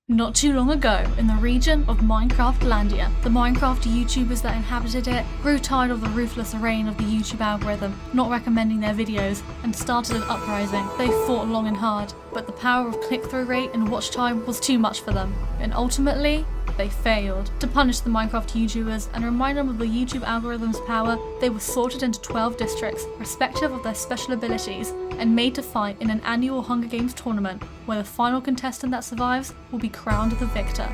Not too long ago, in the region of Minecraft-landia, the Minecraft YouTubers that inhabited it grew tired of the ruthless reign of the YouTube algorithm not recommending their videos and started an uprising. They fought long and hard, but the power of click-through rate and watch time was too much for them, and ultimately, they failed. To punish the Minecraft YouTubers and remind them of the YouTube algorithm's power, they were sorted into 12 districts, respective of their special abilities, and made to fight in an annual Hunger Games tournament, where the final contestant that survives will be crowned the victor.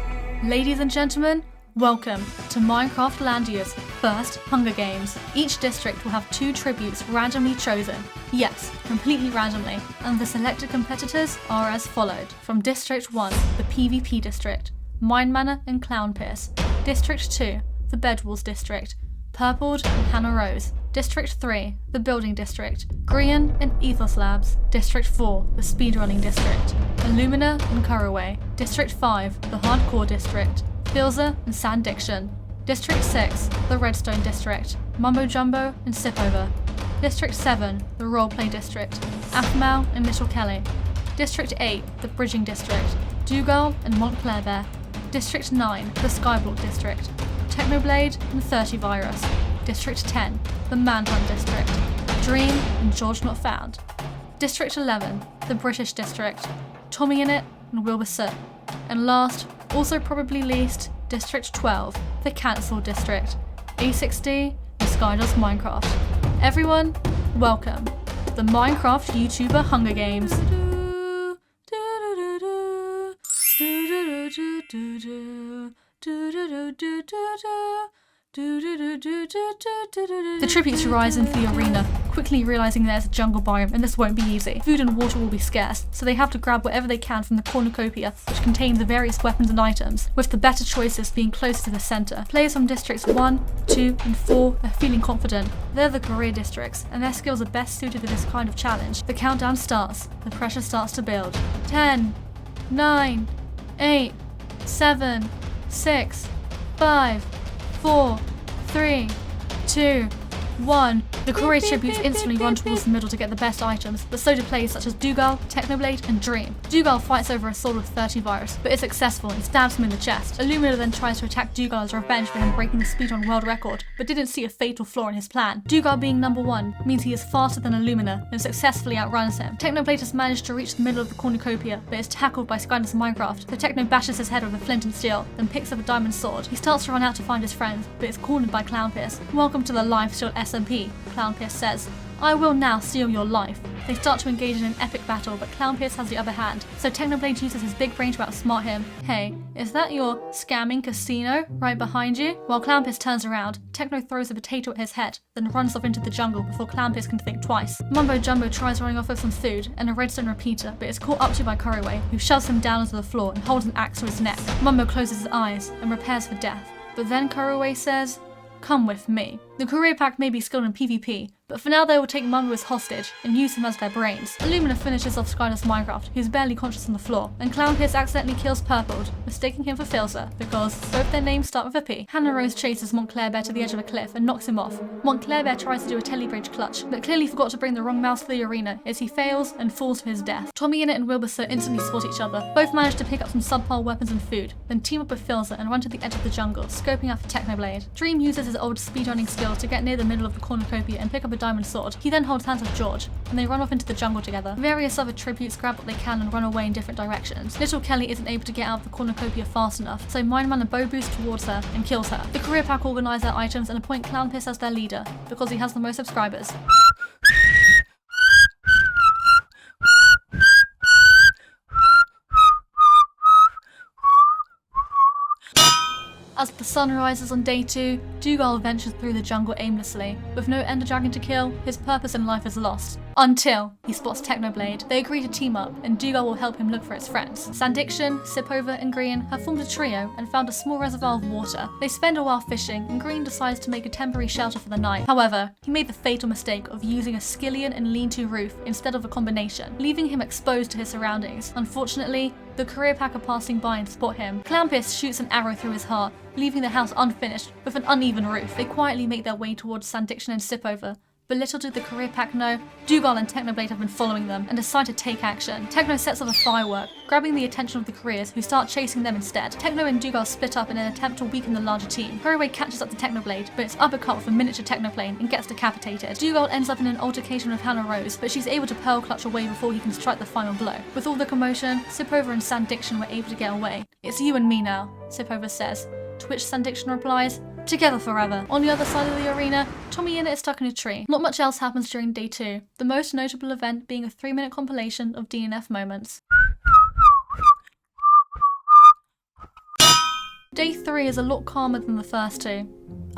Ladies and gentlemen, welcome to Minecraft-landia's first Hunger Games. Each district will have 2 tributes randomly chosen. Yes, completely randomly, and the selected competitors are as followed. From District 1, the PvP district, Minemanner and Clownpierce. District 2, the Bedwars district, Purpled and hannahxxrose. District 3, the Building district, Grian and ethoslabs. District 4, the Speedrunning district, illumina and couriway. District 5, the Hardcore district, philza and sandiction. District 6, the Redstone district, mumbojumbo and sipover. District 7, the Roleplay district, aphmau and littlekelly. District 8, the Bridging district, doogile and montclairbear. District 9, the Skyblock district, technoblade and thirtyvirus. District 10, the Manhunt district, dream and georgenotfound. District 11, the British district, tommyinnit and wilbursoot. And last, also probably least, District 12, the cancelled district, A6D and skydoesminecraft. Everyone, welcome to the Minecraft YouTuber Hunger Games. The tributes rise into the arena, quickly realising there's a jungle biome and this won't be easy. Food and water will be scarce, so they have to grab whatever they can from the cornucopia, which contains the various weapons and items, with the better choices being closer to the centre. Players from districts 1, 2 and 4 are feeling confident. They're the career districts, and their skills are best suited to this kind of challenge. The countdown starts, the pressure starts to build. 10, 9, 8, 7, 6, 5, 4, 3, 2, 1. The courier tributes instantly run towards the middle to get the best items, but so do players such as doogile, technoblade, and dream. Doogile fights over a sword with 30virus, but is successful and stabs him in the chest. Illumina then tries to attack Doogile as revenge for him breaking the speedrun world record, but didn't see a fatal flaw in his plan. Doogile being number 1 means he is faster than Illumina and successfully outruns him. Technoblade has managed to reach the middle of the cornucopia, but is tackled by Skydoesminecraft, so Techno bashes his head with a flint and steel, then picks up a diamond sword. He starts to run out to find his friends, but is cornered by Clownpierce. Welcome to the lifesteal SMP, Clownpierce says. I will now steal your life. They start to engage in an epic battle, but Clownpierce has the upper hand, so Technoblade uses his big brain to outsmart him. Hey, is that your scamming casino right behind you? While Clownpierce turns around, Techno throws a potato at his head, then runs off into the jungle before Clownpierce can think twice. Mumbojumbo tries running off with some food and a redstone repeater, but is caught up to by couriway, who shoves him down onto the floor and holds an axe to his neck. Mumbo closes his eyes and prepares for death, but then couriway says, "Come with me." The courier pack may be skilled in PvP, but for now they will take Mumbo as hostage and use him as their brains. Illumina finishes off Skydoesminecraft, who's barely conscious on the floor, and Clownpierce accidentally kills Purpled, mistaking him for Philza, because both their names start with a P. Hannahxxrose chases montclairbear to the edge of a cliff and knocks him off. montclairbear tries to do a telebridge clutch, but clearly forgot to bring the wrong mouse to the arena as he fails and falls to his death. tommyinnit and wilbursoot instantly spot each other. Both manage to pick up some subpar weapons and food, then team up with Philza and run to the edge of the jungle, scoping out for Technoblade. Dream uses his old speedrunning skills to get near the middle of the cornucopia and pick up a diamond sword. He then holds hands with George, and they run off into the jungle together. Various other tributes grab what they can and run away in different directions. Littlekelly isn't able to get out of the cornucopia fast enough, so minemanner bow boosts towards her and kills her. The career pack organise their items and appoint Clownpierce as their leader, because he has the most subscribers. As the sun rises on day 2, Doogile ventures through the jungle aimlessly. With no ender dragon to kill, his purpose in life is lost. Until he spots Technoblade. They agree to team up, and Doogile will help him look for his friends. Sandiction, sipover and grian have formed a trio and found a small reservoir of water. They spend a while fishing, and Grian decides to make a temporary shelter for the night. However, he made the fatal mistake of using a skillion and lean-to roof instead of a combination, leaving him exposed to his surroundings. Unfortunately, the career pack are passing by and spot him. Clownpierce shoots an arrow through his heart, leaving the house unfinished with an uneven roof. They quietly make their way towards Sandiction and Sipover, But little did the career pack know, Doogile and Technoblade have been following them and decide to take action. Techno sets off a firework, grabbing the attention of the careers, who start chasing them instead. Techno and Doogile split up in an attempt to weaken the larger team. Couriway catches up to Technoblade, but it's uppercut with a miniature technoplane and gets decapitated. Doogile ends up in an altercation with hannahxrrose, but she's able to pearl clutch away before he can strike the final blow. With all the commotion, sipover and sandiction were able to get away. "It's you and me now," sipover says, to which sandiction replies, "Together forever." On the other side of the arena, tommyinnit is stuck in a tree. Not much else happens during day 2, the most notable event being a 3-minute compilation of DNF moments. Day 3 is a lot calmer than the first 2.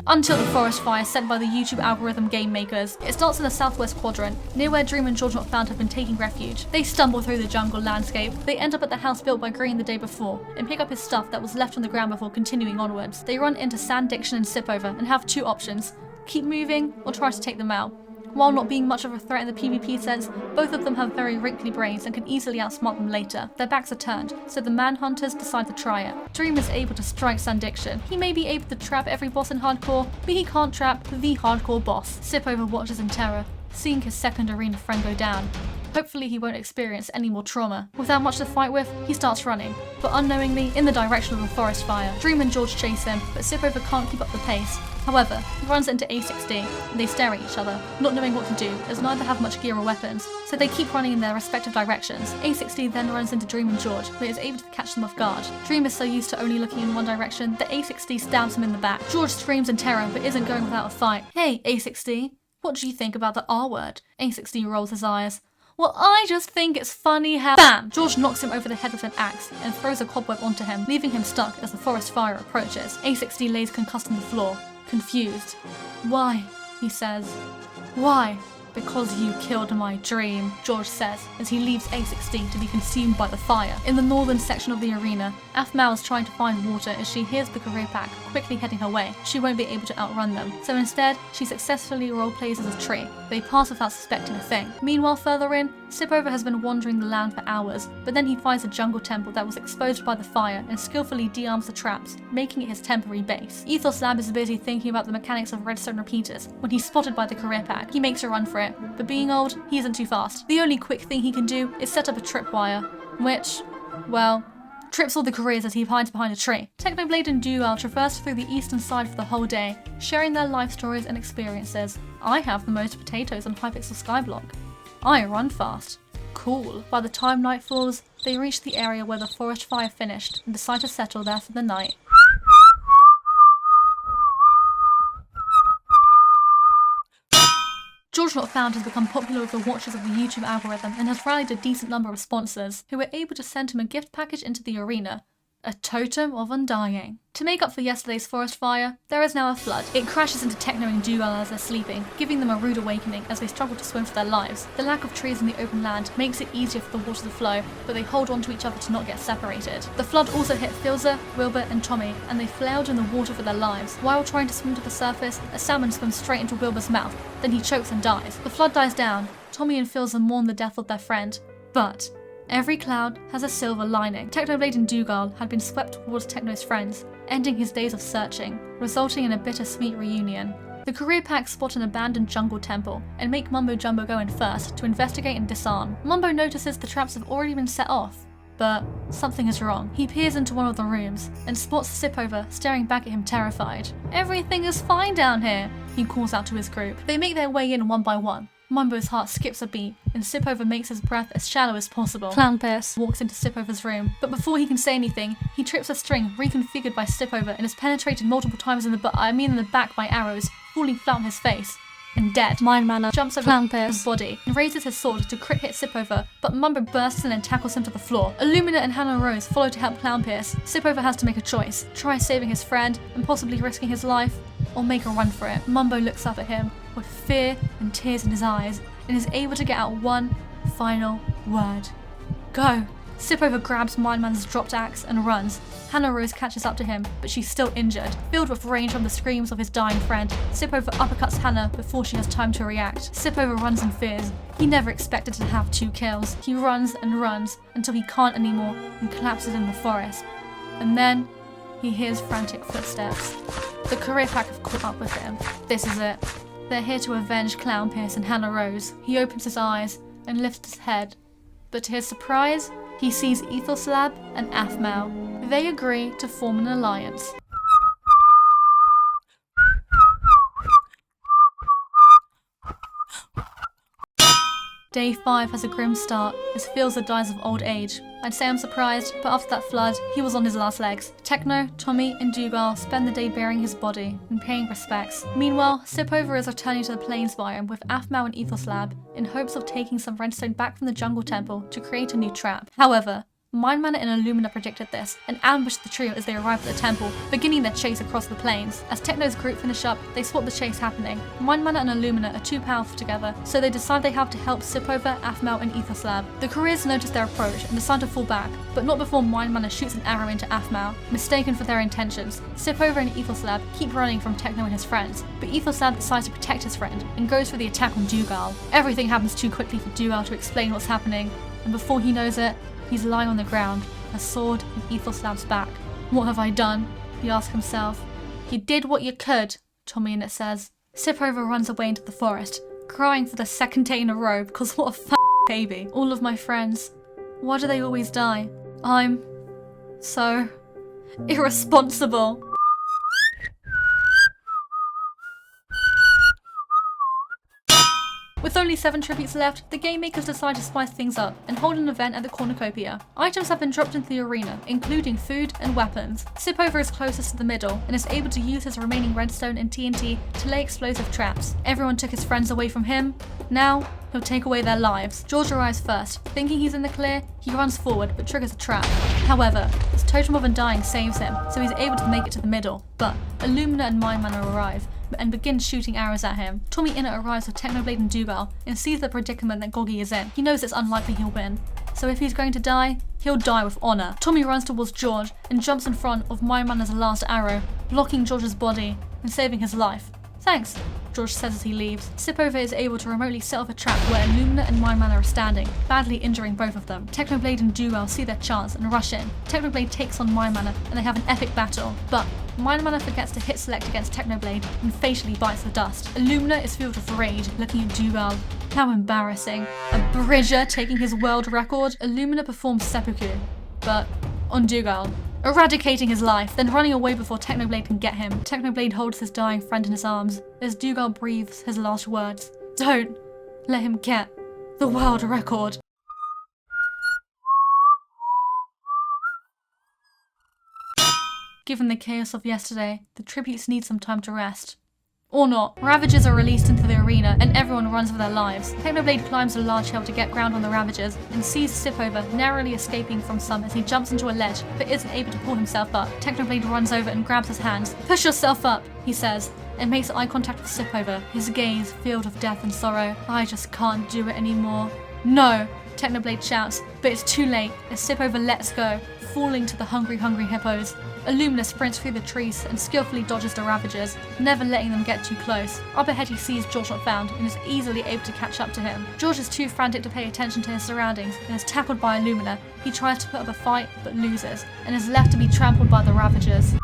Until the forest fire sent by the YouTube algorithm game makers. It starts in the southwest quadrant, near where Dream and georgenotfound have been taking refuge. They stumble through the jungle landscape. They end up at the house built by Grian the day before, and pick up his stuff that was left on the ground before continuing onwards. They run into sandiction and sipover and have 2 options: keep moving or try to take them out. While not being much of a threat in the PvP sense, both of them have very wrinkly brains and can easily outsmart them later. Their backs are turned, so the Manhunters decide to try it. Dream is able to strike sandiction. He may be able to trap every boss in hardcore, but he can't trap the hardcore boss. Sipover watches in terror, seeing his second arena friend go down. Hopefully he won't experience any more trauma. Without much to fight with, he starts running, but unknowingly in the direction of the forest fire. Dream and George chase him, but sipover can't keep up the pace. However, he runs into A60, and they stare at each other, not knowing what to do, as neither have much gear or weapons, so they keep running in their respective directions. A60 then runs into Dream and George, but is able to catch them off guard. Dream is so used to only looking in one direction that A60 stabs him in the back. George screams in terror, but isn't going without a fight. "Hey, A60, what do you think about the R word?" A60 rolls his eyes. "Well, I just think it's funny how—" BAM! George knocks him over the head with an axe and throws a cobweb onto him, leaving him stuck as the forest fire approaches. A60 lays concussed on the floor, confused. "Why?" he says. "Why?" "Because you killed my dream," George says as he leaves A60 to be consumed by the fire. In the northern section of the arena, aphmau is trying to find water as she hears the career pack quickly heading her way. She won't be able to outrun them, so instead she successfully roleplays as a tree. They pass without suspecting a thing. Meanwhile, further in, sipover has been wandering the land for hours, but then he finds a jungle temple that was exposed by the fire and skillfully de-arms the traps, making it his temporary base. Ethoslab is busy thinking about the mechanics of redstone repeaters when he's spotted by the career pack. He makes a run for it, but being old, he isn't too fast. The only quick thing he can do is set up a tripwire, which, well, trips all the careers as he hides behind a tree. Technoblade and doogile traverse through the eastern side for the whole day, sharing their life stories and experiences. "I have the most potatoes on hypixel skyblock. I run fast. Cool." By the time night falls, they reach the area where the forest fire finished and decide to settle there for the night. georgenotfound has become popular with the watchers of the YouTube algorithm and has rallied a decent number of sponsors, who were able to send him a gift package into the arena. A totem of undying. To make up for yesterday's forest fire, there is now a flood. It crashes into Techno and doogile as they're sleeping, giving them a rude awakening as they struggle to swim for their lives. The lack of trees in the open land makes it easier for the water to flow, but they hold on to each other to not get separated. The flood also hit Philza, Wilbur and Tommy, and they flailed in the water for their lives. While trying to swim to the surface, a salmon swims straight into Wilbur's mouth, then he chokes and dies. The flood dies down. Tommy and Philza mourn the death of their friend, but every cloud has a silver lining. Technoblade and doogile had been swept towards Techno's friends, ending his days of searching, resulting in a bittersweet reunion. The career pack spot an abandoned jungle temple and make mumbojumbo go in first to investigate and disarm. Mumbo notices the traps have already been set off, but something is wrong. He peers into one of the rooms and spots sipover staring back at him terrified. "Everything is fine down here," he calls out to his group. They make their way in one by one. Mumbo's heart skips a beat, and sipover makes his breath as shallow as possible. Clownpierce walks into sipover's room, but before he can say anything, he trips a string reconfigured by sipover and is penetrated multiple times in the back by arrows, falling flat on his face. And dead. Minemanner jumps over Clownpierce's body and raises his sword to crit hit sipover, but Mumbo bursts in and tackles him to the floor. Illumina and hannahxxrose follow to help Clownpierce. Sipover has to make a choice: try saving his friend and possibly risking his life, or make a run for it. Mumbo looks up at him with fear and tears in his eyes and is able to get out one final word: "Go!" Sipover grabs Minemanner's dropped axe and runs. Hannahxxrose catches up to him, but she's still injured. Filled with rage from the screams of his dying friend, sipover uppercuts Hannah before she has time to react. Sipover runs in fears. He never expected to have 2 kills. He runs and runs until he can't anymore and collapses in the forest. And then he hears frantic footsteps. The career pack have caught up with him. This is it. They're here to avenge Clownpierce and hannahxrose. He opens his eyes and lifts his head, but to his surprise, he sees ethoslab and aphmau. They agree to form an alliance. Day 5 has a grim start as philza dies of old age. I'd say I'm surprised, but after that flood, he was on his last legs. Techno, Tommy, and Doogile spend the day burying his body and paying respects. Meanwhile, Sipover is returning to the plains biome with aphmau and ethoslab in hopes of taking some redstone back from the jungle temple to create a new trap. However, minemanner and illumina predicted this and ambushed the trio as they arrived at the temple, beginning their chase across the plains. As Techno's group finish up, they spot the chase happening. Minemanner and illumina are too powerful together, so they decide they have to help sipover, aphmau, and ethoslab. The couriers notice their approach and decide to fall back, but not before minemanner shoots an arrow into aphmau, mistaken for their intentions. Sipover and ethoslab keep running from Techno and his friends, but ethoslab decides to protect his friend and goes for the attack on doogile. Everything happens too quickly for doogile to explain what's happening, and before he knows it, he's lying on the ground, a sword in ethoslab's back. What have I done? He asks himself. You did what you could, tommyinnit says. Sipover runs away into the forest, crying for the second day in a row because what a baby. All of my friends, why do they always die? I'm so irresponsible. With only 7 tributes left, the game makers decide to spice things up and hold an event at the cornucopia. Items have been dropped into the arena, including food and weapons. Sipover is closest to the middle and is able to use his remaining redstone and TNT to lay explosive traps. Everyone took his friends away from him. Now, he'll take away their lives. George arrives first. Thinking he's in the clear, he runs forward but triggers a trap. However, his totem of undying saves him, so he's able to make it to the middle. But illumina and minemanner arrive and begin shooting arrows at him. Tommyinnit arrives with technoblade and doogile and sees the predicament that Goggy is in. He knows it's unlikely he'll win, so if he's going to die, he'll die with honour. Tommy runs towards George and jumps in front of minemanner's last arrow, blocking George's body and saving his life. Thanks, George says as he leaves. Sipover is able to remotely set off a trap where illumina and minemanner are standing, badly injuring both of them. Technoblade and doogile see their chance and rush in. Technoblade takes on minemanner and they have an epic battle, but minemanner forgets to hit select against Technoblade and facially bites the dust. Illumina is filled with rage, looking at doogile. How embarrassing. A bridger taking his world record. Illumina performs seppuku, but on doogile, eradicating his life, then running away before Technoblade can get him. Technoblade holds his dying friend in his arms as doogile breathes his last words. Don't let him get the world record. Given the chaos of yesterday, the tributes need some time to rest. Or not. Ravagers are released into the arena and everyone runs for their lives. Technoblade climbs a large hill to get ground on the Ravagers and sees Sipover narrowly escaping from some as he jumps into a ledge but isn't able to pull himself up. Technoblade runs over and grabs his hands. Push yourself up, he says, and makes eye contact with Sipover, his gaze filled with death and sorrow. I just can't do it anymore. No, Technoblade shouts, but it's too late as Sipover lets go, falling to the hungry hippos. Illumina sprints through the trees and skillfully dodges the Ravagers, never letting them get too close. Up ahead he sees georgenotfound and is easily able to catch up to him. George is too frantic to pay attention to his surroundings and is tackled by Illumina. He tries to put up a fight but loses, and is left to be trampled by the Ravagers.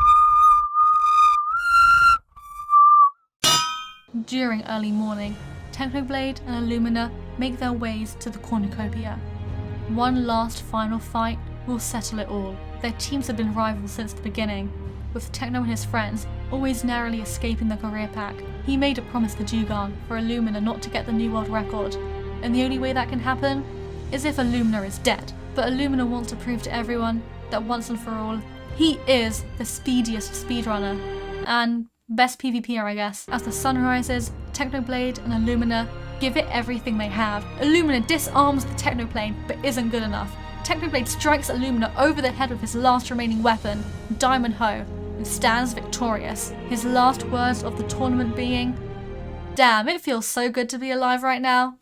During early morning, Technoblade and Illumina make their ways to the cornucopia. One last final fight will settle it all. Their teams have been rivals since the beginning, with Techno and his friends always narrowly escaping the career pack. He made a promise to doogile for Illumina not to get the new world record, and the only way that can happen is if Illumina is dead. But Illumina wants to prove to everyone that once and for all, he is the speediest speedrunner, and best PvPer I guess. As the sun rises, Technoblade and Illumina give it everything they have. Illumina disarms the Technoplane but isn't good enough. Technoblade strikes Illumina over the head with his last remaining weapon, Diamond Hoe, and stands victorious. His last words of the tournament being, "Damn, it feels so good to be alive right now."